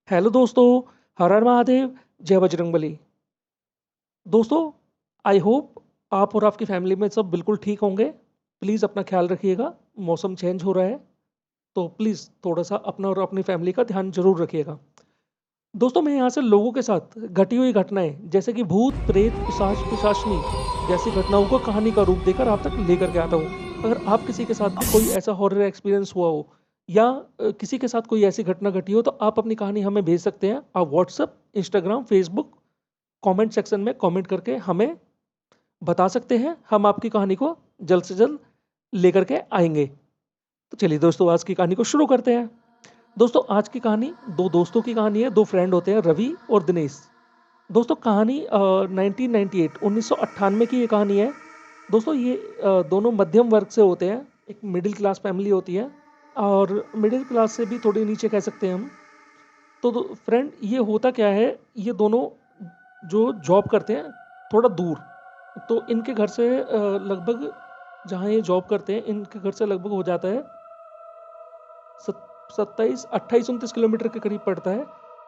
Hello दोस्तों, हर हर महादेव, जय बजरंगबली। दोस्तों, आई होप आप और आपकी फैमिली में सब बिल्कुल ठीक होंगे। प्लीज़ अपना ख्याल रखिएगा। मौसम चेंज हो रहा है, तो प्लीज़ थोड़ा-सा अपना और अपनी फैमिली का ध्यान ज़रूर रखिएगा। दोस्तों, मैं यहाँ से लोगों के साथ घटी हुई घटनाएँ जैसे कि भूत, प्रेत, पिशाच, पिशाचनी जैसी घटनाओं को कहानी का रूप देकर आप तक लेकर के आता हूँ। अगर आप किसी के साथ भी कोई ऐसा हॉरर एक्सपीरियंस हुआ हो या किसी के साथ कोई ऐसी घटना घटी हो, तो आप अपनी कहानी हमें भेज सकते हैं। आप WhatsApp, Instagram, Facebook comment section में कमेंट करके हमें बता सकते हैं। हम आपकी कहानी को जल्द से जल्द लेकर के आएँगे। तो चलिए दोस्तों, आज की कहानी को शुरू करते हैं। दोस्तों, आज की कहानी 2 दोस्तों की कहानी है। 2 फ्रेंड होते हैं, रवि और दिनेश। दोस्तों, कहानी 1998 1998 की ये कहानी है। दोस्तों, ये दोनों मध्यम वर्ग से होते हैं। एक मिडिल क्लास फैमिली होती है और मिडिल क्लास से भी थोड़े नीचे कह सकते हैं हम। तो फ्रेंड, ये होता क्या है, ये दोनों जो जॉब करते हैं थोड़ा दूर। तो इनके घर से लगभग, जहाँ ये जॉब करते हैं, इनके घर से लगभग हो जाता है 27 28 29 किलोमीटर के करीब पड़ता है।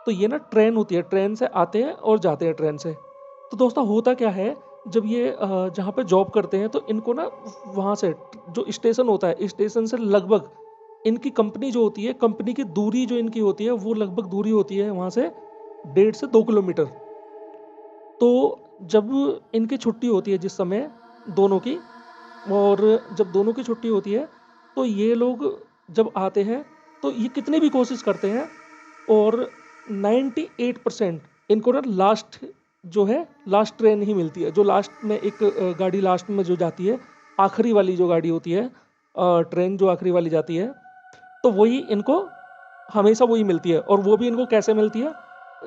तो ये ना ट्रेन होती है, ट्रेन से आते हैं और जाते हैं ट्रेन से। तो दोस्तों, होता क्या है, जब ये जहाँ पे जॉब करते हैं, तो इनको ना वहाँ से जो स्टेशन होता है, स्टेशन से लगभग इनकी कंपनी जो होती है, कंपनी की दूरी जो इनकी होती है, वो लगभग दूरी होती है वहाँ से 1.5 से 2 किलोमीटर। तो जब इनकी छुट्टी होती है जिस समय दोनों की, और जब दोनों की छुट्टी होती है, तो ये लोग जब आते हैं, तो ये कितनी भी कोशिश करते हैं और 98% इनको ना लास्ट जो है, लास्ट ट्रेन ही मिलती है। जो लास्ट में एक गाड़ी लास्ट में जो जाती है, आखिरी वाली जो गाड़ी होती है, ट्रेन जो आखिरी वाली जाती है, तो वही इनको हमेशा वही मिलती है। और वो भी इनको कैसे मिलती है,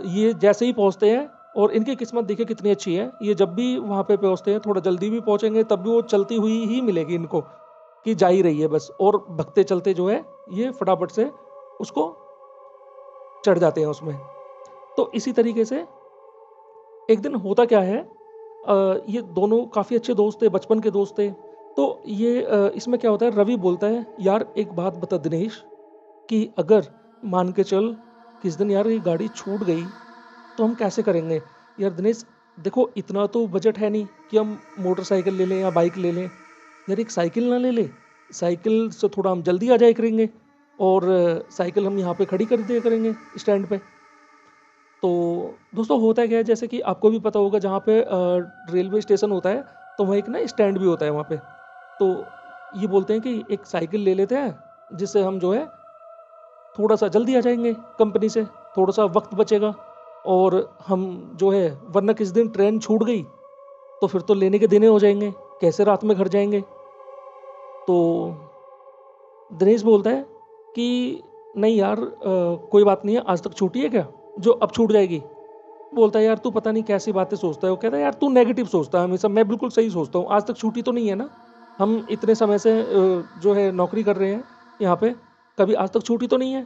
ये जैसे ही पहुँचते हैं, और इनकी किस्मत देखिए कितनी अच्छी है, ये जब भी वहाँ पे पहुँचते हैं, थोड़ा जल्दी भी पहुँचेंगे तब भी वो चलती हुई ही मिलेगी इनको, कि जा ही रही है बस, और भगते चलते जो है ये फटाफट से उसको चढ़ जाते हैं उसमें। तो इसी तरीके से एक दिन होता क्या है, ये दोनों काफ़ी अच्छे दोस्त थे, बचपन के दोस्त थे। तो ये इसमें क्या होता है, रवि बोलता है, यार एक बात बता दिनेश, कि अगर मान के चल किस दिन यार ये गाड़ी छूट गई, तो हम कैसे करेंगे? यार दिनेश, देखो इतना तो बजट है नहीं कि हम मोटरसाइकिल ले लें या बाइक ले लें। यार एक साइकिल ना ले ले? साइकिल से थोड़ा हम जल्दी आ जाया करेंगे, और साइकिल हम यहाँ पे खड़ी कर दिया करेंगे स्टैंड पे। तो दोस्तों, होता क्या है, जैसे कि आपको भी पता होगा, जहाँ पे रेलवे स्टेशन होता है, तो वहाँ एक ना स्टैंड भी होता है वहाँ पे। तो ये बोलते हैं कि एक साइकिल ले लेते हैं, जिससे हम जो है थोड़ा-सा जल्दी आ जाएँगे कंपनी से, थोड़ा-सा वक़्त बचेगा, और हम जो है, वरना किसी दिन ट्रेन छूट गई, तो फिर तो लेने के देने हो जाएँगे, कैसे रात में घर जाएँगे? तो दिनेश बोलता है कि नहीं यार, कोई बात नहीं है, आज तक छूटी है क्या, जो अब छूट जाएगी? बोलता है, यार तू पता नहीं कैसी बातें सोचता है। वो कहता है, यार तू नेगेटिव सोचता है हमेशा, मैं बिल्कुल सही सोचता हूँ, आज तक छूटी तो नहीं है ना? हम इतने समय से जो है नौकरी कर रहे हैं यहाँ पे, कभी आज तक छूटी तो नहीं है?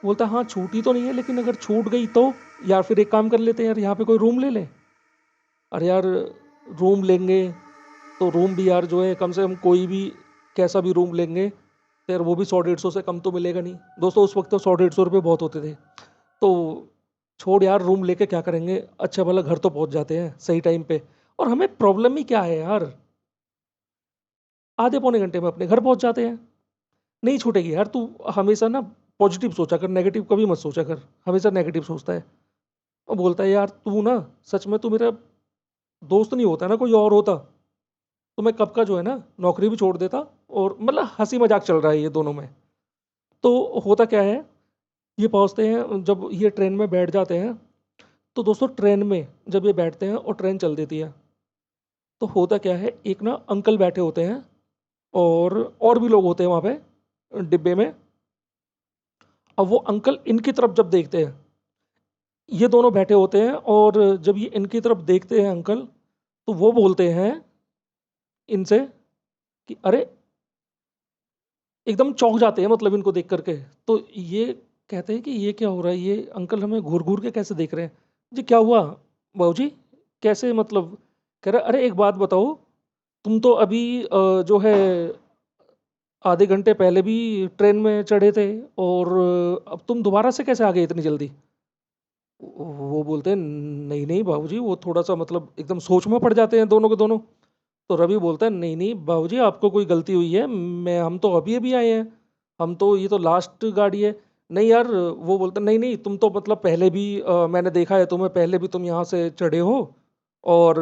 बोलता है, हाँ छूटी तो नहीं है, लेकिन अगर छूट गई तो? यार फिर एक काम कर लेते हैं यार, यहाँ पे कोई रूम ले लें। अरे यार, रूम लेंगे तो रूम भी यार जो है, कम से कम कोई भी कैसा भी रूम लेंगे, तो यार वो भी 100 150 से कम तो मिलेगा नहीं। दोस्तों, उस वक्त तो 100 150 रुपये बहुत होते थे। तो छोड़ यार, रूम लेके क्या करेंगे, अच्छा भला घर तो पहुंच जाते हैं सही टाइम पे। और हमें प्रॉब्लम ही क्या है यार, आधे पौने घंटे में अपने घर पहुंच जाते हैं। नहीं छूटेगी यार, तू हमेशा ना पॉजिटिव सोचा कर, नेगेटिव कभी मत सोचा कर, हमेशा नेगेटिव सोचता है। और बोलता है, यार तू ना, सच में तू मेरा दोस्त नहीं होता ना, कोई और होता, तो मैं कब का जो है ना नौकरी भी छोड़ देता। और मतलब हंसी मजाक चल रहा है ये दोनों में। तो होता क्या है, ये पहुंचते हैं, जब ये ट्रेन में बैठ जाते हैं, तो दोस्तों ट्रेन में जब ये बैठते हैं और ट्रेन चल देती है, तो होता क्या है, एक ना अंकल बैठे होते हैं, और भी लोग होते हैं वहाँ पे डिब्बे में। अब वो अंकल इनकी तरफ जब देखते हैं, ये दोनों बैठे होते हैं, और जब ये इनकी तरफ देखते हैं अंकल, तो वो बोलते हैं इनसे कि अरे, एकदम चौंक जाते हैं मतलब इनको देख करके। तो ये कहते हैं कि ये क्या हो रहा है, ये अंकल हमें घूर घूर के कैसे देख रहे हैं? जी क्या हुआ बाबूजी, कैसे मतलब? कह रहा, अरे एक बात बताओ, तुम तो अभी जो है आधे घंटे पहले भी ट्रेन में चढ़े थे, और अब तुम दोबारा से कैसे आ गए इतनी जल्दी? वो बोलते हैं, नहीं नहीं बाबूजी, वो थोड़ा सा मतलब एकदम सोच में पड़ जाते हैं दोनों के दोनों। तो रवि बोलता है, नहीं नहीं बाबूजी, आपको कोई गलती हुई है, मैं हम तो अभी अभी आए हैं, हम तो ये तो लास्ट गाड़ी है। नहीं यार, वो बोलता है, नहीं नहीं, तुम तो मतलब पहले भी मैंने देखा है तुम्हें, पहले भी तुम यहाँ से चढ़े हो, और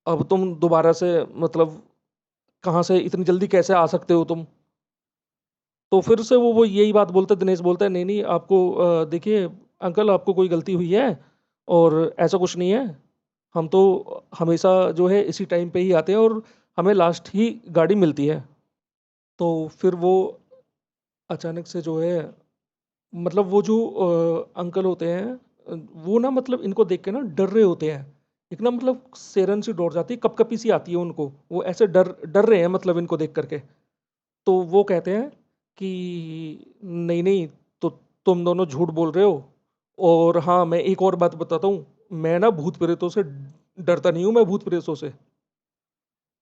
अब तुम दोबारा से मतलब कहाँ से इतनी जल्दी कैसे आ सकते हो तुम। तो फिर से वो यही बात बोलते, दिनेश बोलता है, नहीं नहीं आपको देखिए अंकल, आपको कोई गलती हुई है और ऐसा कुछ नहीं है, हम तो हमेशा जो है इसी टाइम पे ही आते हैं और हमें लास्ट ही गाड़ी मिलती है। तो फिर वो अचानक से जो है, मतलब वो जो अंकल होते हैं, वो ना मतलब इनको देख के ना डर रहे होते हैं। एक ना मतलब सिरन सी दौड़ जाती है, कपकपी सी आती है उनको, वो ऐसे डर डर रहे हैं मतलब इनको देख करके। तो वो कहते हैं कि नहीं नहीं, तो तुम दोनों झूठ बोल रहे हो, और हाँ मैं एक और बात बताता हूँ, मैं ना भूत प्रेतों से डरता नहीं हूँ, मैं भूत प्रेतों से।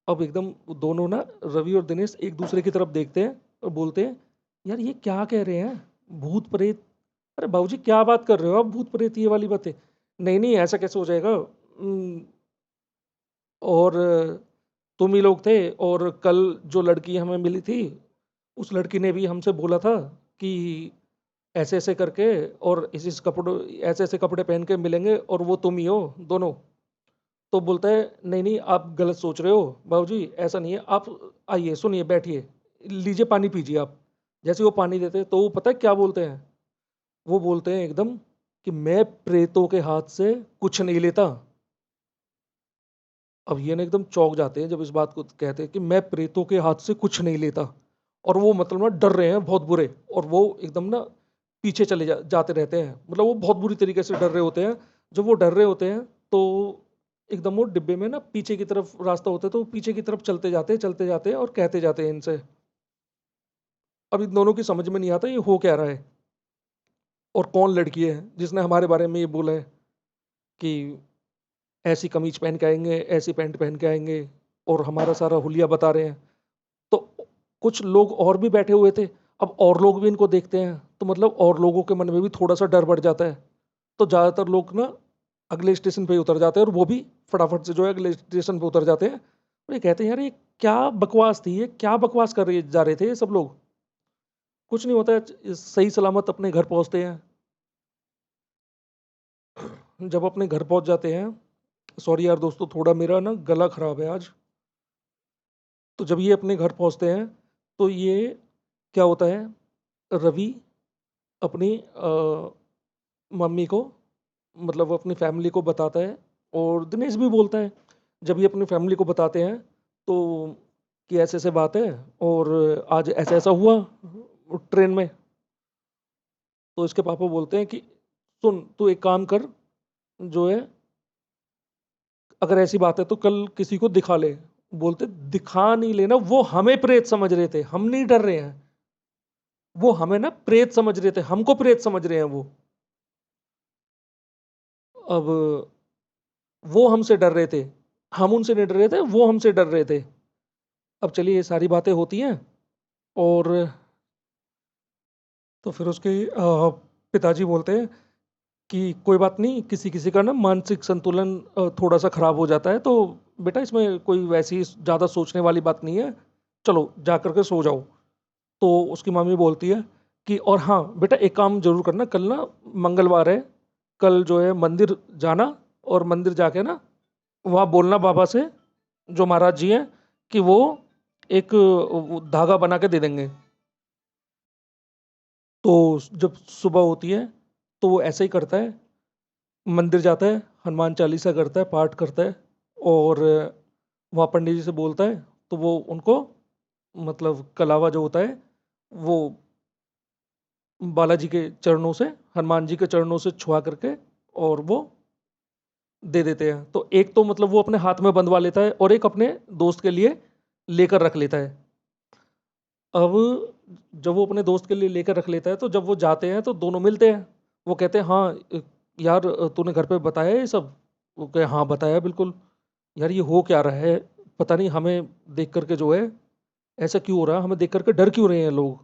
अब एकदम वो दोनों ना, रवि और दिनेश एक दूसरे की तरफ देखते हैं और बोलते हैं, यार ये क्या कह रहे हैं, भूत प्रेत? अरे बाबूजी क्या बात कर रहे हो आप, भूत प्रेत ये वाली बातें? नहीं नहीं ऐसा कैसे हो जाएगा, और तुम ही लोग थे, और कल जो लड़की हमें मिली थी, उस लड़की ने भी हमसे बोला था कि ऐसे ऐसे करके, और इस कपड़ों, ऐसे ऐसे कपड़े पहन के मिलेंगे, और वो तुम ही हो दोनों। तो बोलता है, नहीं नहीं आप गलत सोच रहे हो बाबूजी, ऐसा नहीं है, आप आइए सुनिए बैठिए, लीजिए पानी पीजिए आप। जैसे वो पानी देते हैं तो वो पता है क्या बोलते हैं, वो बोलते हैं एकदम कि मैं प्रेतों के हाथ से कुछ नहीं लेता। अब ये ना एकदम चौंक जाते हैं जब इस बात को कहते हैं कि मैं प्रेतों के हाथ से कुछ नहीं लेता, और वो मतलब ना डर रहे हैं बहुत बुरे, और वो एकदम ना पीछे जाते रहते हैं, मतलब वो बहुत बुरी तरीके से डर रहे होते हैं। जब वो डर रहे होते हैं तो एकदम वो डिब्बे में ना पीछे की तरफ रास्ता होता है, तो वो पीछे की तरफ चलते जाते हैं और कहते जाते हैं इनसे। अब इन दोनों की समझ में नहीं आता ये हो क्या रहा है, और कौन लड़की है जिसने हमारे बारे में ये बोला है कि ऐसी कमीज पहन के आएंगे, ऐसी पैंट पहन के आएंगे, और हमारा सारा हुलिया बता रहे हैं। तो कुछ लोग और भी बैठे हुए थे, अब और लोग भी इनको देखते हैं, तो मतलब और लोगों के मन में भी थोड़ा सा डर बढ़ जाता है। तो ज़्यादातर लोग ना अगले स्टेशन पे ही उतर जाते हैं, और वो भी फटाफट से जो है अगले स्टेशन पे उतर जाते हैं, और ये कहते हैं, यार ये क्या बकवास थी, ये क्या बकवास कर रहे जा रहे थे ये सब लोग। कुछ नहीं होता है, सही सलामत अपने घर पहुंचते हैं। जब अपने घर पहुंच जाते हैं, सॉरी यार दोस्तों, थोड़ा मेरा ना गला खराब है आज। तो जब ये अपने घर पहुंचते हैं, तो ये क्या होता है, रवि अपनी मम्मी को, मतलब वो अपनी फैमिली को बताता है, और दिनेश भी बोलता है। जब ये अपनी फैमिली को बताते हैं तो कि ऐसे ऐसे बात है, और आज ऐसा ऐसा हुआ ट्रेन में। तो इसके पापा बोलते हैं कि सुन तू एक काम कर, जो है अगर ऐसी बात है तो कल किसी को दिखा ले। बोलते दिखा नहीं लेना, वो हमें प्रेत समझ रहे थे, हम नहीं डर रहे हैं, वो हमें ना प्रेत समझ रहे थे, हमको प्रेत समझ रहे हैं वो। अब वो हमसे डर रहे थे, हम उनसे नहीं डर रहे थे, वो हमसे डर रहे थे। अब चलिए ये सारी बातें होती हैं, और तो फिर उसके पिताजी बोलते हैं कि कोई बात नहीं, किसी किसी का ना मानसिक संतुलन थोड़ा सा खराब हो जाता है, तो बेटा इसमें कोई वैसी ज़्यादा सोचने वाली बात नहीं है, चलो जा करके सो जाओ। तो उसकी मम्मी बोलती है कि और हाँ बेटा, एक काम जरूर करना, कल ना मंगलवार है, कल जो है मंदिर जाना, और मंदिर जाके ना वहाँ बोलना बाबा से, जो महाराज जी हैं, कि वो एक वो धागा बना के दे देंगे। तो जब सुबह होती है तो वो ऐसे ही करता है, मंदिर जाता है, हनुमान चालीसा करता है, पाठ करता है, और वहाँ पंडित जी से बोलता है, तो वो उनको मतलब कलावा जो होता है, वो बालाजी के चरणों से, हनुमान जी के चरणों से छुआ करके, और वो दे देते हैं। तो एक तो मतलब वो अपने हाथ में बंधवा लेता है, और एक अपने दोस्त के लिए लेकर रख लेता है। अब जब वो अपने दोस्त के लिए लेकर रख लेता है, तो जब वो जाते हैं तो दोनों मिलते हैं। वो कहते हैं, हाँ यार तूने घर पे बताया ये सब? वो कहे, हाँ बताया बिल्कुल। यार ये हो क्या रहा है, पता नहीं, हमें देख करके जो है ऐसा क्यों हो रहा है, हमें देख करके डर क्यों रहे हैं लोग?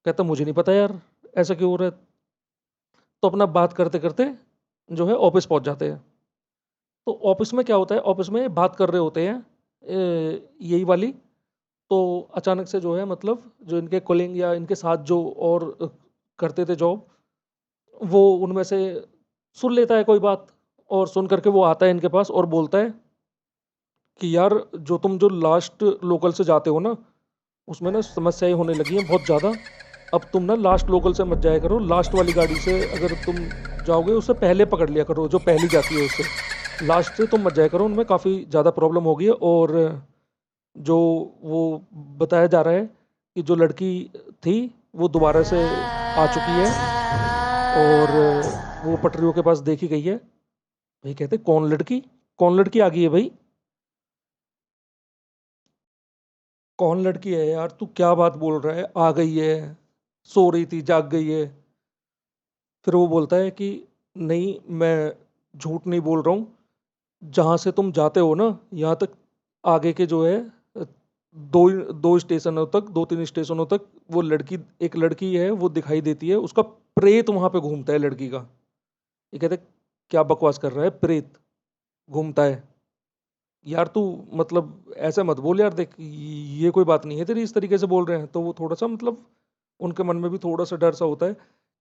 कहता मुझे नहीं पता यार, ऐसा क्यों हो रहा है। तो अपना बात करते-करते जो है ऑफ़िस पहुँच जाते हैं। तो ऑफ़िस में क्या होता है, ऑफ़िस में बात कर रहे होते हैं यही वाली, तो अचानक से जो है मतलब जो इनके कलीग या इनके साथ जो और करते थे जॉब, वो उनमें से सुन लेता है कोई बात और सुन कर के वो आता है इनके पास और बोलता है कि यार जो तुम जो लास्ट लोकल से जाते हो ना, उसमें ना समस्याएँ होने लगी हैं बहुत ज़्यादा। अब तुम ना लास्ट लोकल से मत जाया करो, लास्ट वाली गाड़ी से अगर तुम जाओगे उससे पहले पकड़ लिया करो, जो पहली जाती है उससे। लास्ट से तुम मत जाया करो, उनमें काफ़ी ज़्यादा प्रॉब्लम हो गई है और जो वो बताया जा रहा है कि जो लड़की थी, वो दोबारा से आ चुकी है और वो पटरियों के पास देखी गई है। भई कहते कौन लड़की? कौन लड़की आ गई है भई? कौन लड़की है यार? तू क्या बात बोल रहा है? आ गई है, सो रही थी, जाग गई है। फिर वो बोलता है कि नहीं, मैं झूठ नहीं बोल रहा हूँ। जहाँ से तुम जाते हो ना, यहाँ तक आगे के जो है 2 स्टेशनों तक, 2-3 स्टेशनों तक वो लड़की, एक लड़की है, वो दिखाई देती है। उसका प्रेत वहाँ पे घूमता है लड़की का। ये कहते क्या बकवास कर रहा है? प्रेत घूमता है। यार तू मतलब ऐसे मत बोल यार, देख ये कोई बात नहीं है तेरी, इस तरीके से बोल रहे हैं। तो वो थोड़ा-सा मतलब उनके मन में भी थोड़ा-सा डर सा होता है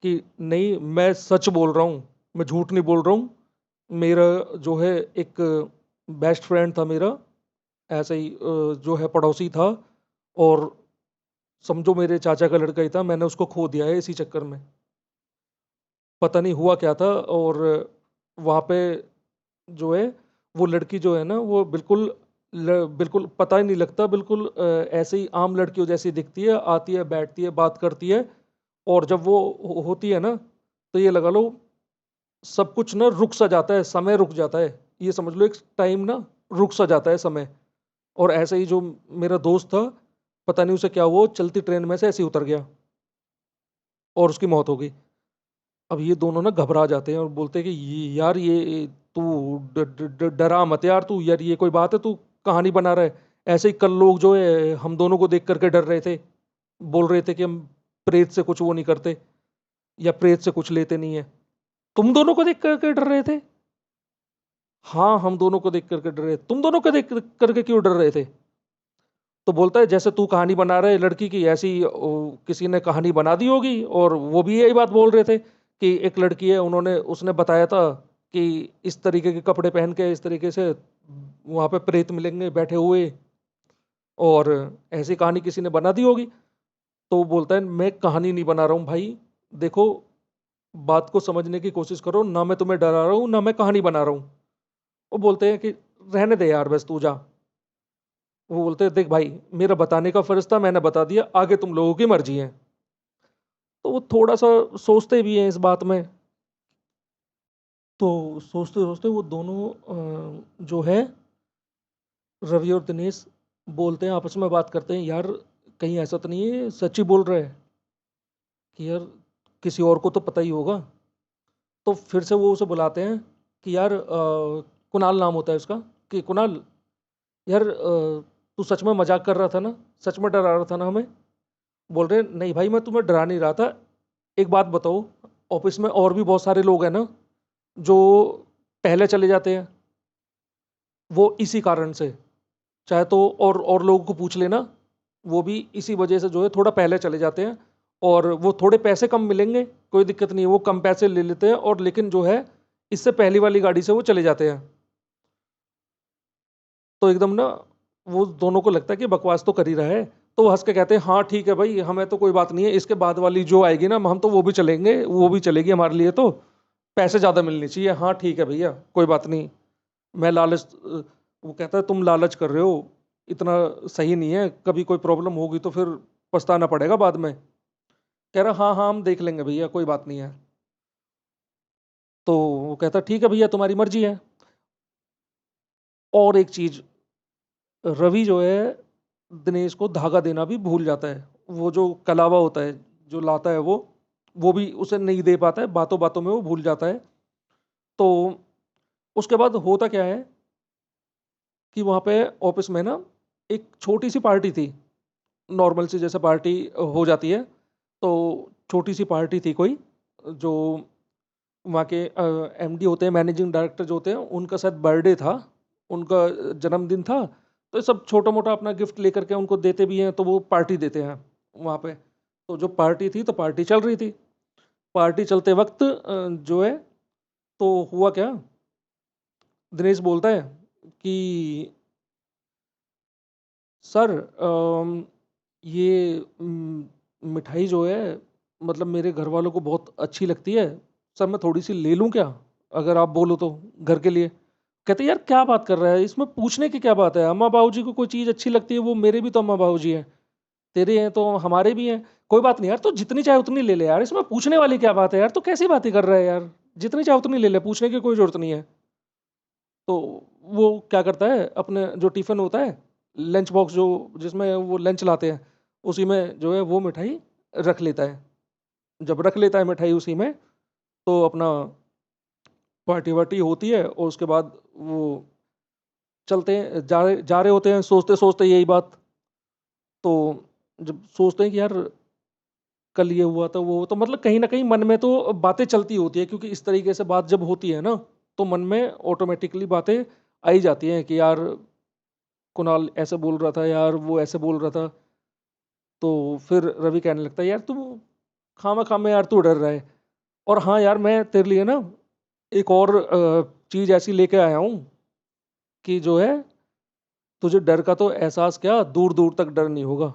कि नहीं, मैं सच बोल रहा हूँ, मैं झूठ नहीं बोल रहा हूँ। मेरा जो है एक बेस्ट फ्रेंड था मेरा, ऐसे ही जो है पड़ोसी था और समझो मेरे चाचा का लड़का ही था, मैंने उसको खो दिया है इसी चक्कर में। पता नहीं हुआ क्या था और वहाँ पे जो है वो लड़की जो है ना, वो बिल्कुल पता ही नहीं लगता, बिल्कुल ऐसे ही आम लड़कियों जैसी दिखती है, आती है, बैठती है, बात करती है और जब वो होती है ना, तो ये लगा लो सब कुछ ना रुक सा जाता है, समय रुक जाता है। ये समझ लो एक टाइम ना रुक सा जाता है समय। और ऐसे ही जो मेरा दोस्त था, पता नहीं उसे क्या हुआ, वो चलती ट्रेन में से ऐसे ही उतर गया और उसकी मौत हो गई। अब ये दोनों ना घबरा जाते हैं और बोलते हैं कि यार ये तू डरा मत यार, तू यार ये कोई बात है, तू कहानी बना रहा है। ऐसे ही कल लोग जो है हम दोनों को देख करके डर रहे थे, बोल रहे थे कि हम प्रेत से कुछ वो नहीं करते या प्रेत से कुछ लेते नहीं है। तुम दोनों को देख करके डर रहे थे? हाँ, हम दोनों को देख करके डर रहे। तुम दोनों को देख करके क्यों डर रहे थे? तो बोलता है जैसे तू कहानी बना रहा है लड़की की, ऐसी किसी ने कहानी बना दी होगी और वो भी यही बात बोल रहे थे कि एक लड़की है, उन्होंने उसने बताया था कि इस तरीके के कपड़े पहन के इस तरीके से वहाँ पे प्रेत मिलेंगे बैठे हुए और ऐसी कहानी किसी ने बना दी होगी। तो वो बोलता है मैं कहानी नहीं बना रहा हूँ भाई, देखो बात को समझने की कोशिश करो, ना मैं तुम्हें डरा रहा हूँ, ना मैं कहानी बना रहा हूँ। वो बोलते हैं कि रहने दे यार बस तू जा। वो बोलते हैं देख भाई, मेरा बताने का फ़र्ज़ था, मैंने बता दिया, आगे तुम लोगों की मर्ज़ी है। तो वो थोड़ा-सा सोचते भी हैं इस बात में, तो सोचते-सोचते वो दोनों जो है रवि और दिनेश बोलते हैं, आपस में बात करते हैं, यार कहीं ऐसा तो नहीं है ये सच ही बोल रहा है कि यार किसी और को तो पता ही होगा। तो फिर से वो उसे बुलाते हैं कि यार कुणाल नाम होता है उसका, कि कुणाल यार तू सच में मज़ाक कर रहा था ना? सच में डरा रहा था ना हमें? बोल रहे हैं, नहीं भाई मैं तुम्हें डरा नहीं रहा था। एक बात बताओ, ऑफ़िस में और भी बहुत सारे लोग हैं ना, जो पहले चले जाते हैं, वो इसी कारण से। चाहे तो और लोगों को पूछ लेना, वो भी इसी वजह से जो है थोड़ा पहले चले जाते हैं और वो थोड़े पैसे कम मिलेंगे, कोई दिक्कत नहीं है, वो कम पैसे ले लेते हैं और लेकिन जो है, इससे पहली वाली गाड़ी से वो चले जाते हैं। तो एकदम ना वो दोनों को लगता है कि बकवास तो कर ही रहा है, तो वो हँस के कहते हैं, "हाँ, ठीक है भई, हमें तो कोई बात नहीं है, इसके बाद वाली जो आएगी ना, हम तो वो भी चलेंगे, वो भी चलेगी हमारे लिए तो, पैसे ज़्यादा मिलने चाहिए। हाँ, ठीक है भैया, कोई बात नहीं।" मैं वो कहता है, "तुम लालच कर रहे हो, इतना सही नहीं है, कभी कोई प्रॉब्लम होगी तो फिर पछताना पड़ेगा बाद में।" कह रहा, "हाँ, हाँ, हम देख लेंगे भैया, कोई बात नहीं है।" तो वो कहता, "ठीक है भैया, तुम्हारी मर्ज़ी है।" और एक चीज़, रवि जो है दिनेश को धागा देना भी भूल जाता है। वो जो कलावा होता है, जो लाता है वो भी उसे नहीं दे पाता है, बातों-बातों में वो भूल जाता है। तो उसके बाद होता क्या है कि वहाँ पे ऑफ़िस में ना एक छोटी-सी पार्टी थी, नॉर्मल सी जैसे पार्टी हो जाती है। तो छोटी-सी पार्टी थी कोई, जो वहाँ के एमडी होते हैं, मैनेजिंग डायरेक्टर जो होते हैं, उनका शायद बर्थडे था, उनका जन्मदिन था, तो ये सब छोटा-मोटा अपना गिफ्ट लेकर के उनको देते भी हैं, तो वो पार्टी देते हैं वहाँ पे। तो जो पार्टी थी, तो पार्टी चल रही थी। पार्टी चलते वक़्त जो है, तो हुआ क्या, दिनेश बोलता है कि सर ये मिठाई जो है, मतलब मेरे घर वालों को बहुत अच्छी लगती है। सर मैं थोड़ी-सी ले लूँ क्या? अगर आप बोलो तो, घर के लिए। कहते यार क्या बात कर रहा है? इसमें पूछने की क्या बात है? अम्मा-बाबूजी को कोई चीज़ अच्छी लगती है, वो मेरे भी तो अम्मा-बाबूजी हैं। तेरे हैं तो हमारे भी हैं। कोई बात नहीं यार, तू जितनी चाहे उतनी ले ले यार, इसमें पूछने वाली क्या बात है यार? तू कैसी बातें कर रहा है यार? जितनी चाहे उतनी ले ले, पूछने की कोई ज़रूरत नहीं है। तो वो क्या करता है, अपने जो टिफ़िन होता है, लंच बॉक्स जो जिसमें वो लंच लाते हैं, उसी में जो है वो मिठाई रख लेता है। जब रख लेता है मिठाई उसी में, तो अपना पार्टी-वार्टी होती है और उसके बाद वो चलते हैं, जा रहे होते हैं सोचते-सोचते यही बात। तो जब सोचते हैं कि यार कल ये हुआ था, वो हुआ, तो मतलब कहीं न कहीं मन में तो बातें चलती होती है, क्योंकि इस तरीके से बात जब होती है ना, तो मन में ऑटोमैटिकली बातें आ ही जाती हैं कि यार कुणाल ऐसे बोल रहा था, यार वो ऐसे बोल रहा था। तो फिर रवि कहने लगता है, यार तू खामा-खा में यार तू डर रहा है। और हाँ यार, मैं तेरे लिए ना एक और चीज़ ऐसी लेके आया हूँ कि जो है, तुझे डर का तो एहसास क्या, दूर-दूर तक डर नहीं होगा।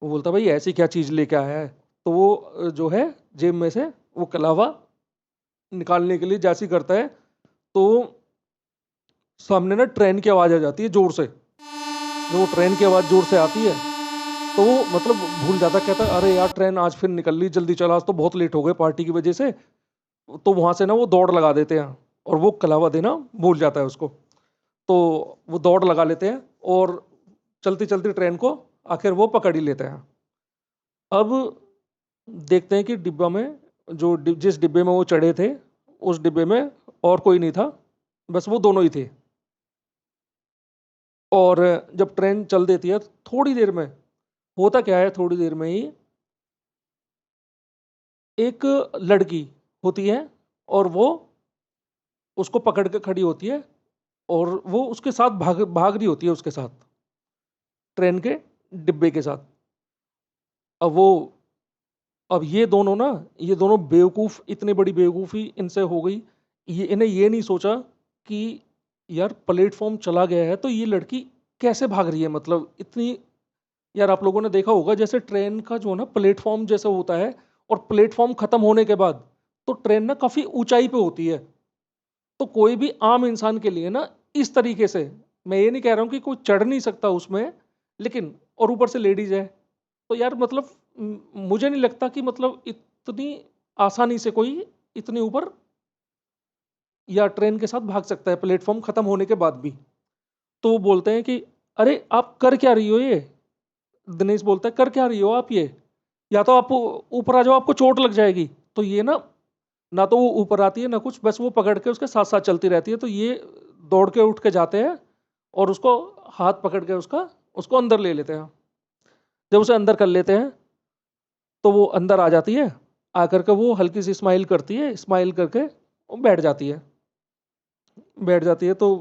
वो बोलता है, भाई ऐसी क्या चीज़ लेके आया है? तो वो जो है, जेब में से वो कलावा निकालने के लिए जैसे ही करता है, तो सामने ना ट्रेन की आवाज़ आ जाती है ज़ोर से। जब वो ट्रेन की आवाज़ ज़ोर से आती है, तो वो मतलब भूल जाता है, कहता है, "अरे यार! ट्रेन आज फिर निकल ली, जल्दी चल, आज तो बहुत लेट हो गए पार्टी की वजह से।" तो वहाँ से ना वो दौड़ लगा देते हैं और वो कलावा देना भूल जाता है उसको। तो वो दौड़ लगा लेते हैं और चलती-चलती ट्रेन को आखिर वो पकड़ ही लेते हैं। अब देखते हैं कि डिब्बा में जो जिस डिब्बे में वो चढ़े थे, उस डिब्बे में और कोई नहीं था, बस वो दोनों ही थे। और जब ट्रेन चल देती है, थोड़ी देर में होता क्या है, थोड़ी देर में ही एक लड़की होती है और वो उसको पकड़ के खड़ी होती है और वो उसके साथ भाग भाग रही होती है उसके साथ, ट्रेन के डिब्बे के साथ। अब वो अब ये दोनों बेवकूफ़, इतनी बड़ी बेवकूफ़ी इनसे हो गई। ये इन्हें ये नहीं सोचा कि यार प्लेटफ़ॉर्म चला गया है, तो ये लड़की कैसे भाग रही है, मतलब इतनी। यार आप लोगों ने देखा होगा, जैसे ट्रेन का जो है ना प्लेटफ़ॉर्म जैसा होता है, और प्लेटफ़ॉर्म खत्म होने के बाद तो ट्रेन ना काफ़ी ऊँचाई पे होती है। तो कोई भी आम इंसान के लिए ना इस तरीके से, मैं ये नहीं कह रहा हूँ कि कोई चढ़ नहीं सकता उसमें, लेकिन और ऊपर से लेडीज़ है, तो यार मतलब मुझे नहीं लगता कि मतलब इतनी आसानी से कोई इतने ऊपर या ट्रेन के साथ भाग सकता है प्लेटफ़ॉर्म खत्म होने के बाद भी। तो वो बोलते हैं कि अरे! आप कर क्या रही हो ये? दिनेश बोलता है, कर क्या रही हो आप ये? या तो आप ऊपर आ जाओ, आपको चोट लग जाएगी। तो ये ना, ना तो वो ऊपर आती है ना कुछ, बस वो पकड़ के उसके साथ-साथ चलती रहती है। तो ये दौड़ के उठ के जाते हैं और उसको हाथ पकड़ के उसको अंदर ले लेते हैं। जब उसे अंदर कर लेते हैं, तो वो अंदर आ जाती है। आकर के वो हल्की सी स्माइल करती है, स्माइल करके वो बैठ जाती है। बैठ जाती है, तो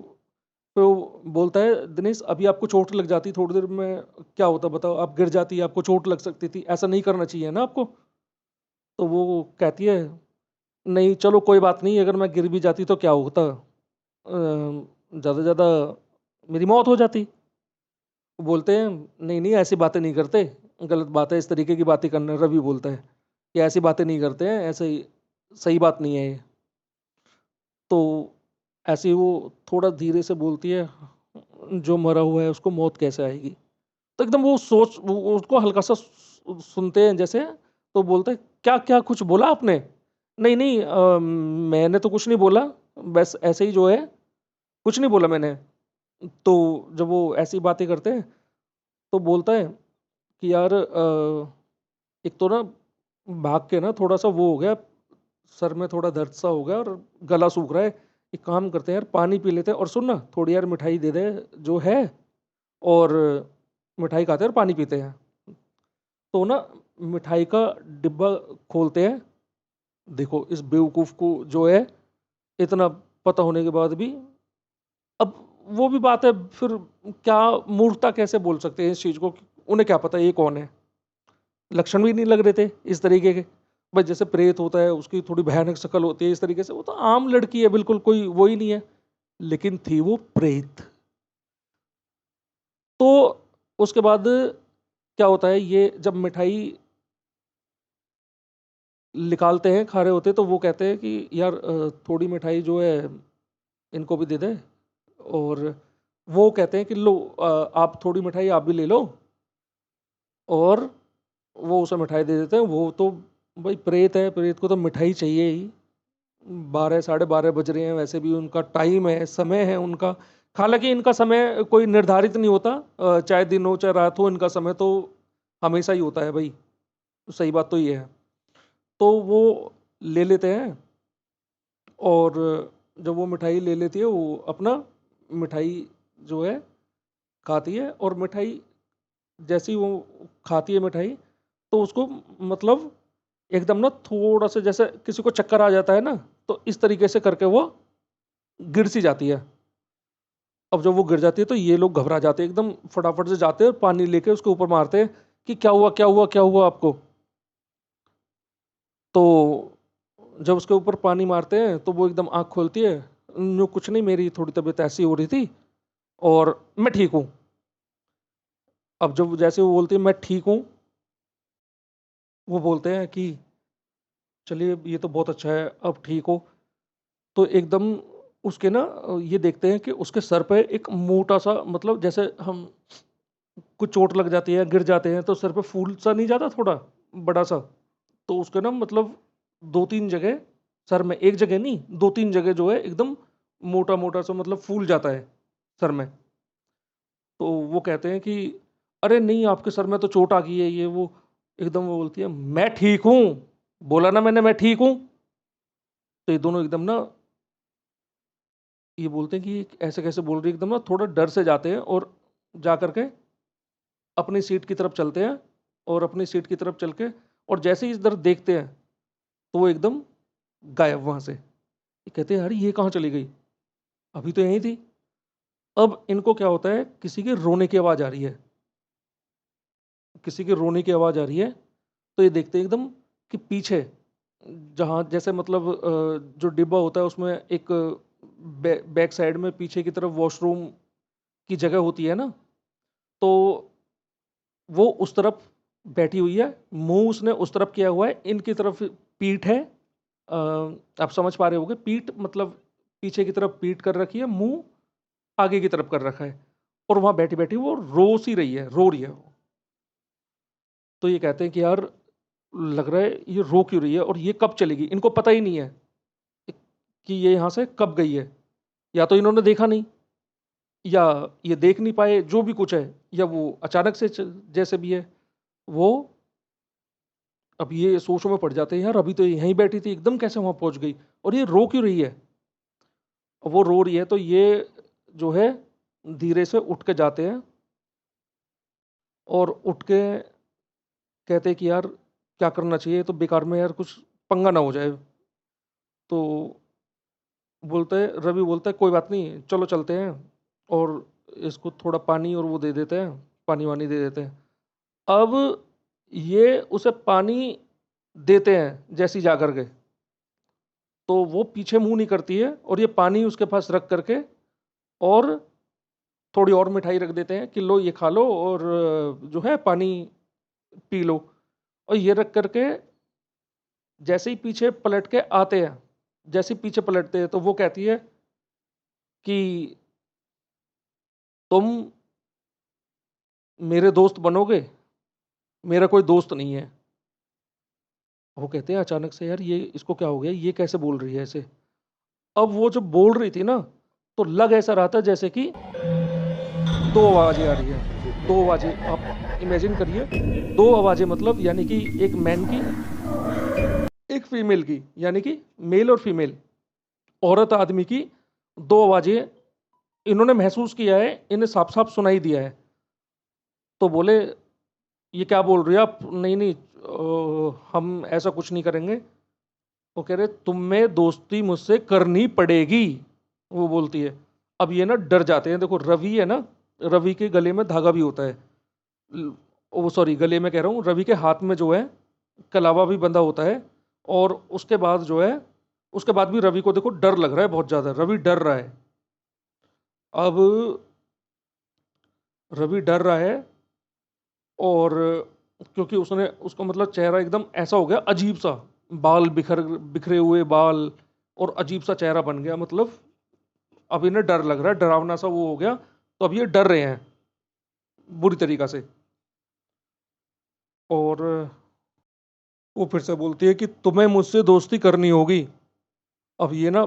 बोलता है, दिनेश अभी आपको चोट लग जाती, थोड़ी देर में क्या होता बताओ? आप गिर जाती, आपको चोट लग सकती थी, ऐसा नहीं करना चाहिए ना आपको। तो वो कहती है, नहीं चलो कोई बात नहीं, अगर मैं गिर भी जाती तो क्या होता? ज़्यादा से ज़्यादा मेरी मौत हो जाती। वो बोलते हैं, नहीं, नहीं ऐसी बातें नहीं करते, गलत बात है इस तरीके की बातें करना। रवि बोलता है कि ऐसी बातें नहीं करते हैं, ऐसे ही सही बात नहीं है ये। तो ऐसे ही वो थोड़ा धीरे से बोलती है, जो मरा हुआ है उसको मौत कैसे आएगी? तो एकदम वो उसको हल्का-सा सुनते हैं जैसे, तो बोलते हैं, "क्या-क्या कुछ बोला आपने?" "नहीं, नहीं मैंने तो कुछ नहीं बोला, बस ऐसे ही जो है, कुछ नहीं बोला मैंने।" तो जब वो ऐसी बातें करते हैं, तो बोलता है कि यार एक तो ना भाग के ना थोड़ा-सा वो हो गया, सर में थोड़ा दर्द सा हो गया और गला सूख रहा है। एक काम करते हैं यार, पानी पी लेते हैं, और सुन ना थोड़ी यार मिठाई दे दे जो है, और मिठाई खाते हैं और पानी पीते हैं। तो ना मिठाई का डिब्बा खोलते हैं, देखो इस बेवकूफ़ को जो है इतना पता होने के बाद भी, अब वो भी बात है फिर, क्या मूर्खता कैसे बोल सकते हैं इस चीज़ को, उन्हें क्या पता ये कौन है? लक्षण भी नहीं लग रहे थे इस तरीके के। बस जैसे प्रेत होता है उसकी थोड़ी भयानक शक्ल होती है इस तरीके से, वो तो आम लड़की है बिल्कुल, कोई वो ही नहीं है, लेकिन थी वो प्रेत। तो उसके बाद क्या होता है, ये जब मिठाई निकालते हैं, खा रहे होते हैं, तो वो कहते हैं कि यार थोड़ी मिठाई जो है इनको भी दे दे। और वो कहते हैं कि लो आप थोड़ी मिठाई आप भी ले लो, और वो उसे मिठाई दे देते हैं। वो तो भाई प्रेत है, प्रेत को तो मिठाई चाहिए ही। 12 साढ़े 12 बज रहे हैं, वैसे भी उनका टाइम है, समय है उनका। हालांकि इनका समय कोई निर्धारित नहीं होता, चाहे दिन हो चाहे रात हो, इनका समय तो हमेशा ही होता है भाई। सही बात तो ये है। तो वो ले लेते हैं, और जब वो मिठाई ले लेती है, वो अपना मिठाई जो है खाती है, और मिठाई जैसी वो खाती है मिठाई, तो उसको मतलब एकदम ना थोड़ा सा जैसे किसी को चक्कर आ जाता है ना, तो इस तरीके से करके वो गिर सी जाती है। अब जब वो गिर जाती है तो ये लोग घबरा जाते हैं, एकदम फटाफट से जाते हैं और पानी लेके उसके ऊपर मारते हैं कि क्या हुआ क्या हुआ क्या हुआ आपको। तो जब उसके ऊपर पानी मारते हैं तो वो एकदम आँख खोलती है, नो कुछ नहीं, मेरी थोड़ी तबीयत ऐसी हो रही थी और मैं ठीक हूँ। अब जब जैसे वो बोलती है मैं ठीक हूँ, वो बोलते हैं कि चलिए ये तो बहुत अच्छा है, अब ठीक हो। तो एकदम उसके ना ये देखते हैं कि उसके सर पे एक मोटा सा, मतलब जैसे हम कुछ चोट लग जाती है, गिर जाते हैं तो सर पे फूल सा नहीं जाता थोड़ा बड़ा सा, तो उसके ना मतलब 2-3 जगह सर में, एक जगह नहीं 2-3 जगह जो है एकदम मोटा-मोटा सा मतलब फूल जाता है सर में। तो वो कहते हैं कि अरे नहीं आपके सर में तो चोट आ गई है, ये वो। एकदम वो बोलती है मैं ठीक हूँ, बोला ना मैंने मैं ठीक हूँ। तो ये दोनों एकदम ना ये बोलते हैं कि ऐसे कैसे बोल रही है, एकदम ना थोड़ा डर से जाते हैं और जा करके अपनी सीट की तरफ चलते हैं, और अपनी सीट की तरफ चल के और जैसे ही इधर देखते हैं तो वो एकदम गायब वहाँ से। ये कहते हैं अरे ये कहाँ चली गई? अभी तो यहीं थी। अब इनको क्या होता है, किसी के रोने की आवाज़ आ रही है, किसी के रोने की आवाज़ आ रही है। तो ये देखते हैं एकदम कि पीछे जहाँ जैसे मतलब जो डिब्बा होता है उसमें एक बैक साइड में पीछे की तरफ वॉशरूम की जगह होती है ना, तो वो उस तरफ बैठी हुई है, मुँह उसने उस तरफ किया हुआ है, इनकी तरफ पीठ है। आप समझ पा रहे होंगे, पीठ मतलब पीछे की तरफ पीठ कर रखी है, मुँह आगे की तरफ कर रखा है, और वहाँ बैठी-बैठी वो रो सी रही है, रो रही है वो। तो ये कहते हैं कि यार लग रहा है ये रो क्यों रही है और ये कब चलेगी? इनको पता ही नहीं है कि ये यहाँ से कब गई है। या तो इन्होंने देखा नहीं, या ये देख नहीं पाए, जो भी कुछ है, या वो अचानक से जैसे भी है, वो अब ये सोचों में पड़ जाते हैं, यार अभी तो यहीं बैठी थी, एकदम कैसे वहाँ पहुँच गई और ये रो क्यों रही है? वो रो रही है तो ये जो है धीरे से उठ के जाते हैं, और उठ के कहते हैं कि यार क्या करना चाहिए, तो बेकार में यार कुछ पंगा ना हो जाए। तो बोलते हैं, रवि बोलता है कोई बात नहीं चलो चलते हैं, और इसको थोड़ा पानी और वो दे देते हैं, पानी वानी दे देते हैं। अब ये उसे पानी देते हैं जैसे ही जा कर के, तो वो पीछे मुंह नहीं करती है, और ये पानी उसके पास रख करके और थोड़ी और मिठाई रख देते हैं कि लो ये खा लो, और जो है पानी पी लो। और ये रख करके जैसे ही पीछे पलट के आते हैं, जैसे ही पीछे पलटते हैं तो वो कहती है कि तुम मेरे दोस्त बनोगे? मेरा कोई दोस्त नहीं है। वो कहते हैं अचानक से यार ये इसको क्या हो गया? ये कैसे बोल रही है ऐसे? अब वो जब बोल रही थी ना, तो लग ऐसा रहा था जैसे कि 2 आवाज़ें आ रही हैं। 2 आवाज़ें आप इमेजिन करिए, 2 आवाज़ें मतलब यानी कि एक मैन की, एक फीमेल की, यानी कि मेल और फीमेल, औरत आदमी की 2 आवाज़ें इन्होंने महसूस किया है, इन्हें साफ-साफ सुनाई दिया है। तो बोले, "ये क्या बोल रही हो आप? नहीं, नहीं हम ऐसा कुछ नहीं करेंगे।" वो कह रहे तुम्हें दोस्ती मुझसे करनी पड़ेगी, वो बोलती है। अब ये ना डर जाते हैं। देखो रवि है ना, रवि के गले में धागा भी होता है। वो सॉरी, गले में कह रहा हूँ, रवि के हाथ में जो है कलावा भी बंधा होता है। और उसके बाद जो है, उसके बाद भी रवि को देखो डर लग रहा है बहुत ज्यादा, रवि डर रहा है। अब रवि डर रहा है, और क्योंकि उसने उसका मतलब चेहरा एकदम ऐसा हो गया अजीब सा, बाल बिखरे हुए बाल, और अजीब सा चेहरा बन गया। मतलब अब इन्हें डर लग रहा है, डरावना सा वो हो गया। तो अब ये डर रहे हैं बुरी तरीका से। और वो फिर से बोलती है कि तुम्हें मुझसे दोस्ती करनी होगी। अब ये ना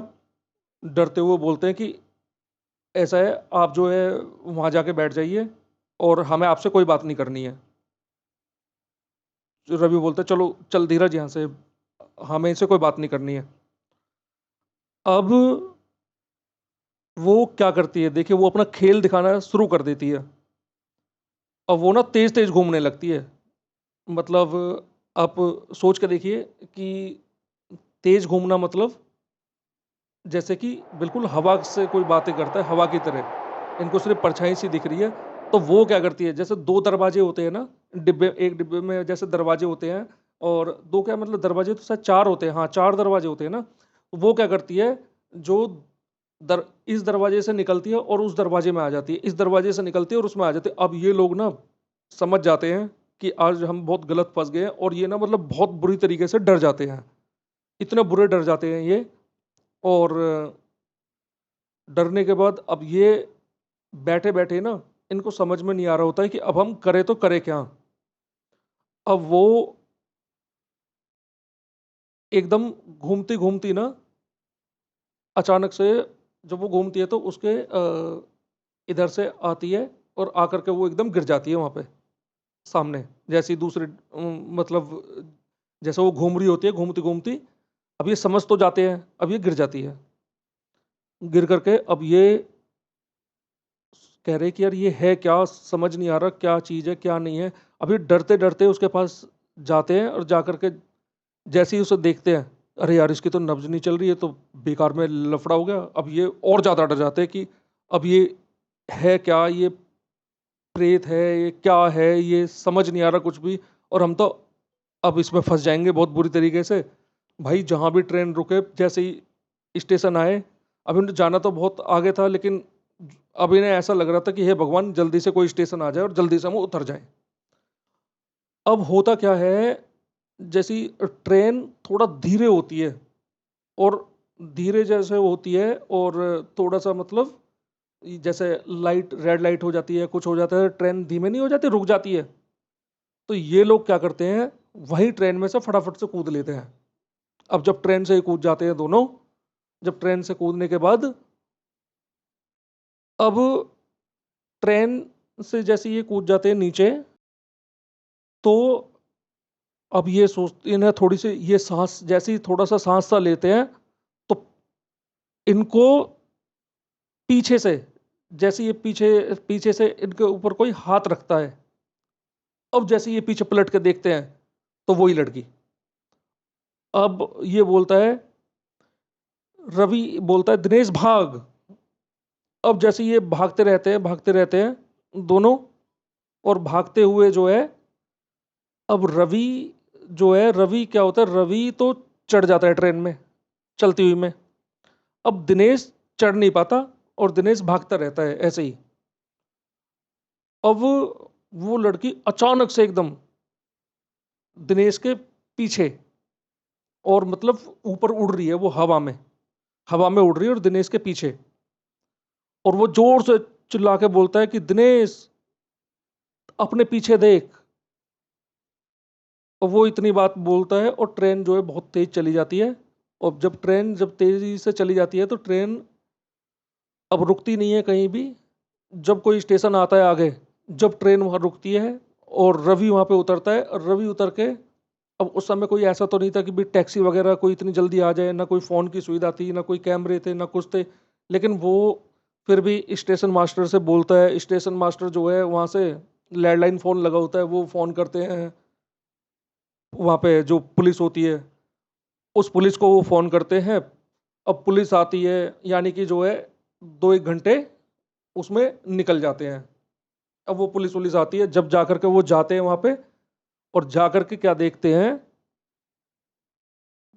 डरते हुए बोलते हैं कि ऐसा है, आप जो है वहां जाके बैठ जाइए, और हमें आपसे कोई बात नहीं करनी है। जो रवि बोलता है चलो चल धीरज यहाँ से, हमें इनसे कोई बात नहीं करनी है। अब वो क्या करती है, देखिए वो अपना खेल दिखाना शुरू कर देती है। अब वो ना तेज तेज घूमने लगती है। मतलब आप सोच के देखिए कि तेज घूमना मतलब जैसे कि बिल्कुल हवा से कोई बातें करता है, हवा की तरह इनको सिर्फ परछाई सी दिख रही है। तो वो क्या करती है, जैसे दो दरवाजे होते हैं ना डिब्बे, एक डिब्बे में जैसे दरवाजे होते हैं, और दो क्या मतलब दरवाजे तो शायद चार होते हैं, हाँ चार दरवाजे होते हैं ना। वो क्या करती है, जो इस दरवाजे से निकलती है और उस दरवाजे में आ जाती है, इस दरवाजे से निकलती है और उसमें आ जाती है। अब ये लोग ना समझ जाते हैं कि आज हम बहुत गलत फंस गए हैं, और ये ना मतलब बहुत बुरी तरीके से डर जाते हैं, इतने बुरे डर जाते हैं ये। और डरने के बाद अब ये बैठे बैठे ना, इनको समझ में नहीं आ रहा होता है कि अब हम करें तो करें क्या। अब वो एकदम घूमती घूमती ना, अचानक से जब वो घूमती है तो उसके इधर से आती है, और आकर के वो एकदम गिर जाती है वहां पे सामने। जैसी दूसरे मतलब जैसे वो घूम रही होती है घूमती घूमती, अब ये समझ तो जाते हैं, अब ये गिर जाती है। गिर करके अब ये कह रहे कि यार ये है क्या, समझ नहीं आ रहा क्या चीज़ है क्या नहीं है। अभी डरते डरते उसके पास जाते हैं, और जाकर के जैसे ही उसे देखते हैं, अरे यार इसकी तो नब्ज नहीं चल रही है, तो बेकार में लफड़ा हो गया। अब ये और ज़्यादा डर जाते हैं कि अब ये है क्या, ये प्रेत है, ये क्या है, ये समझ नहीं आ रहा कुछ भी। और हम तो अब इसमें फंस जाएंगे बहुत बुरी तरीके से। भाई जहाँ भी ट्रेन रुके, जैसे ही स्टेशन आए, अब इन्हें जाना तो बहुत आगे था, लेकिन अब इन्हें ऐसा लग रहा था कि हे भगवान जल्दी से कोई स्टेशन आ जाए और जल्दी से हम उतर जाएं। अब होता क्या है, जैसी ट्रेन थोड़ा धीरे होती है, और धीरे जैसे होती है, और थोड़ा सा मतलब जैसे लाइट रेड लाइट हो जाती है, कुछ हो जाता है, ट्रेन धीमे नहीं हो जाती, रुक जाती है। तो ये लोग क्या करते हैं, वही ट्रेन में से फटाफट से कूद लेते हैं। अब जब ट्रेन से ही कूद जाते हैं दोनों, जब ट्रेन से कूदने के बाद, अब ट्रेन से जैसे ये कूद जाते हैं नीचे, तो अब ये सोचते हैं थोड़ी सी, ये सांस जैसे ही थोड़ा सा सांस सा लेते हैं, तो इनको पीछे से, जैसे ये पीछे पीछे से इनके ऊपर कोई हाथ रखता है। अब जैसे ये पीछे पलट के देखते हैं, तो वही लड़की। अब ये बोलता है, रवि बोलता है दिनेश भाग। अब जैसे ये भागते रहते हैं दोनों, और भागते हुए जो है, अब रवि जो है, रवि क्या होता है, रवि तो चढ़ जाता है ट्रेन में चलती हुई में। अब दिनेश चढ़ नहीं पाता, और दिनेश भागता रहता है ऐसे ही। अब वो लड़की अचानक से एकदम दिनेश के पीछे, और मतलब ऊपर उड़ रही है वो हवा में उड़ रही है और दिनेश के पीछे। और वो जोर से चिल्ला के बोलता है कि दिनेश अपने पीछे देख। और वो इतनी बात बोलता है, और ट्रेन जो है बहुत तेज चली जाती है। और जब तेजी से चली जाती है, तो ट्रेन अब रुकती नहीं है कहीं भी। जब कोई स्टेशन आता है आगे, जब ट्रेन वहां रुकती है, और रवि वहां पे उतरता है, और रवि उतर के, अब उस समय कोई ऐसा तो नहीं था कि भी टैक्सी वगैरह कोई इतनी जल्दी आ जाए, ना कोई फ़ोन की सुविधा थी, ना कोई कैमरे थे, ना कुछ थे। लेकिन वो फिर भी स्टेशन मास्टर से बोलता है, स्टेशन मास्टर जो है वहाँ से लैंडलाइन फ़ोन लगा होता है, वो फ़ोन करते हैं वहाँ पे जो पुलिस होती है। उस पुलिस को वो फ़ोन करते हैं। अब पुलिस आती है, यानी कि जो है 2-1 घंटे उसमें निकल जाते हैं। अब वो पुलिस-वुलिस आती है, जब जाकर के वो जाते हैं वहाँ पे और जाकर के क्या देखते हैं,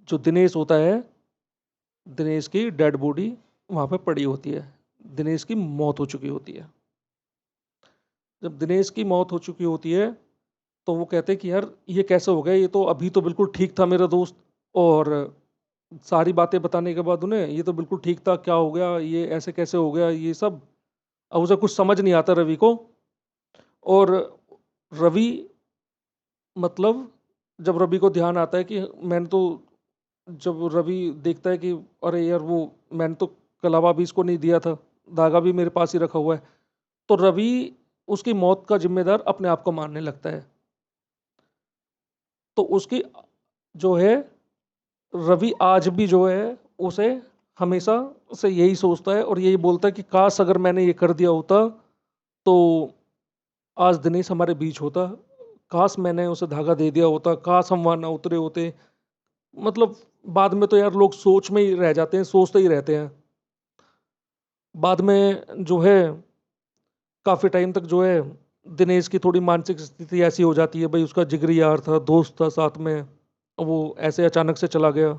जो दिनेश होता है, दिनेश की डेड बॉडी वहाँ पे पड़ी होती है। दिनेश की मौत हो चुकी होती है। जब दिनेश की मौत हो चुकी होती है, तो वो कहते हैं कि यार ये कैसे हो गया? ये तो अभी तो बिल्कुल ठीक था मेरा दोस्त, और सारी बातें बताने के बाद उन्हें ये तो बिल्कुल ठीक था, क्या हो गया? ये ऐसे कैसे हो गया? ये सब। अब उसे कुछ समझ नहीं आता रवि को। और रवि, मतलब जब रवि को ध्यान आता है कि मैंने तो, जब रवि देखता है कि अरे यार वो मैंने तो कलावा भी इसको नहीं दिया था, धागा भी मेरे पास ही रखा हुआ है, तो रवि उसकी मौत का जिम्मेदार अपने आप को मानने लगता है। तो उसकी जो है, रवि आज भी जो है उसे हमेशा से यही सोचता है और यही बोलता है कि काश अगर मैंने ये कर दिया होता, तो आज दिनेश हमारे बीच होता। काश मैंने उसे धागा दे दिया होता, काश हम वहाँ ना उतरे होते। मतलब बाद में तो यार लोग सोच में ही रह जाते हैं, सोचते ही रहते हैं। बाद में जो है काफ़ी टाइम तक जो है दिनेश की थोड़ी मानसिक स्थिति ऐसी हो जाती है, भाई उसका जिगरी यार था, दोस्त था साथ में, वो ऐसे अचानक से चला गया।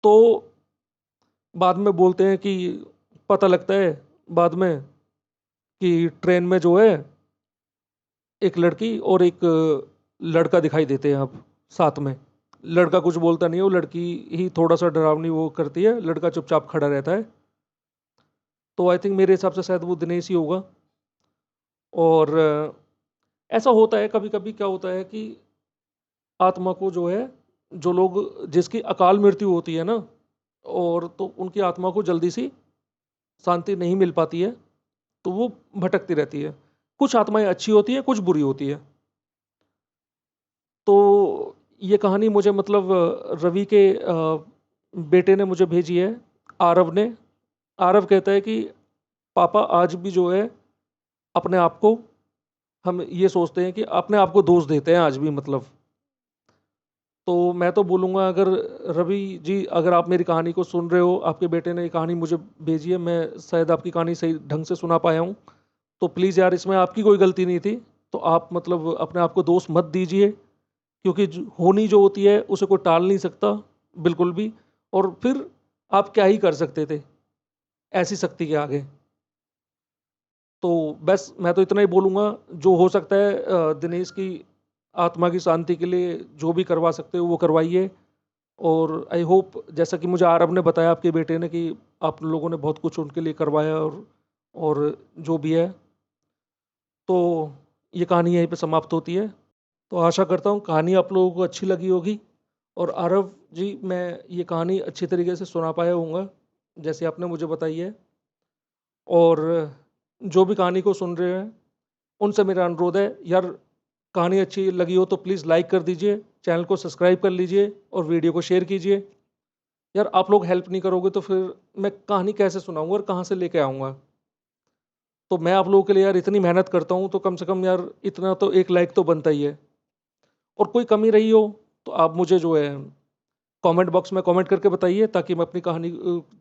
तो बाद में बोलते हैं कि पता लगता है बाद में कि ट्रेन में जो है एक लड़की और एक लड़का दिखाई देते हैं अब साथ में। लड़का कुछ बोलता नहीं है, वो लड़की ही थोड़ा-सा डरावनी वो करती है, लड़का चुपचाप खड़ा रहता है। तो आई थिंक मेरे हिसाब से शायद वो दिनेश ही होगा। और ऐसा होता है कभी-कभी, क्या होता है कि आत्मा को जो है, जो लोग जिसकी अकाल मृत्यु होती है ना, और तो उनकी आत्मा को जल्दी सी शांति नहीं मिल पाती है, तो वो भटकती रहती है। कुछ आत्माएँ अच्छी होती हैं, कुछ बुरी होती हैं। तो ये कहानी मुझे मतलब रवि के बेटे ने मुझे भेजी है, आरव ने। आरव कहता है कि पापा आज भी जो है अपने आप को, हम ये सोचते हैं कि अपने आप को दोष देते हैं आज भी मतलब। तो मैं तो बोलूँगा, अगर रवि जी अगर आप मेरी कहानी को सुन रहे हो, आपके बेटे ने ये कहानी मुझे भेजी है, मैं शायद आपकी कहानी सही ढंग से सुना पाया हूँ, तो प्लीज़ यार इसमें आपकी कोई गलती नहीं थी। तो आप मतलब अपने आप को दोष मत दीजिए, क्योंकि होनी जो होती है उसे कोई टाल नहीं सकता बिल्कुल भी। और फिर आप क्या ही कर सकते थे ऐसी शक्ति के आगे। तो बस मैं तो इतना ही बोलूँगा, जो हो सकता है दिनेश की आत्मा की शांति के लिए जो भी करवा सकते हो वो करवाइए। और आई होप, जैसा कि मुझे आरव ने बताया आपके बेटे ने, कि आप लोगों ने बहुत कुछ उनके लिए करवाया, और जो भी है, तो ये कहानी यहीं पे समाप्त होती है। तो आशा करता हूँ कहानी आप लोगों को अच्छी लगी होगी। और आरव जी, मैं ये कहानी अच्छी तरीके से सुना पाया हूँगा, जैसे आपने मुझे बताई है। और जो भी कहानी को सुन रहे हैं, उनसे मेरा अनुरोध है यार, कहानी अच्छी लगी हो तो प्लीज़ लाइक कर दीजिए, चैनल को सब्सक्राइब कर लीजिए और वीडियो को शेयर कीजिए। यार आप लोग हेल्प नहीं करोगे तो फिर मैं कहानी कैसे सुनाऊँगा और कहाँ से लेके आऊँगा? तो मैं आप लोगों के लिए यार इतनी मेहनत करता हूँ, तो कम से कम यार इतना तो एक लाइक तो बनता ही है। और कोई कमी रही हो तो आप मुझे जो है कमेंट बॉक्स में कमेंट करके बताइए, ताकि मैं अपनी कहानी,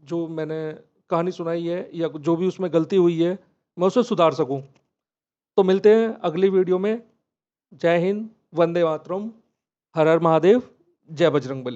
जो मैंने कहानी सुनाई है या जो भी उसमें गलती हुई है, मैं उसे सुधार सकूँ। तो मिलते हैं अगली वीडियो में। जय हिंद, वंदे मातरम, हर हर महादेव, जय बजरंगबली।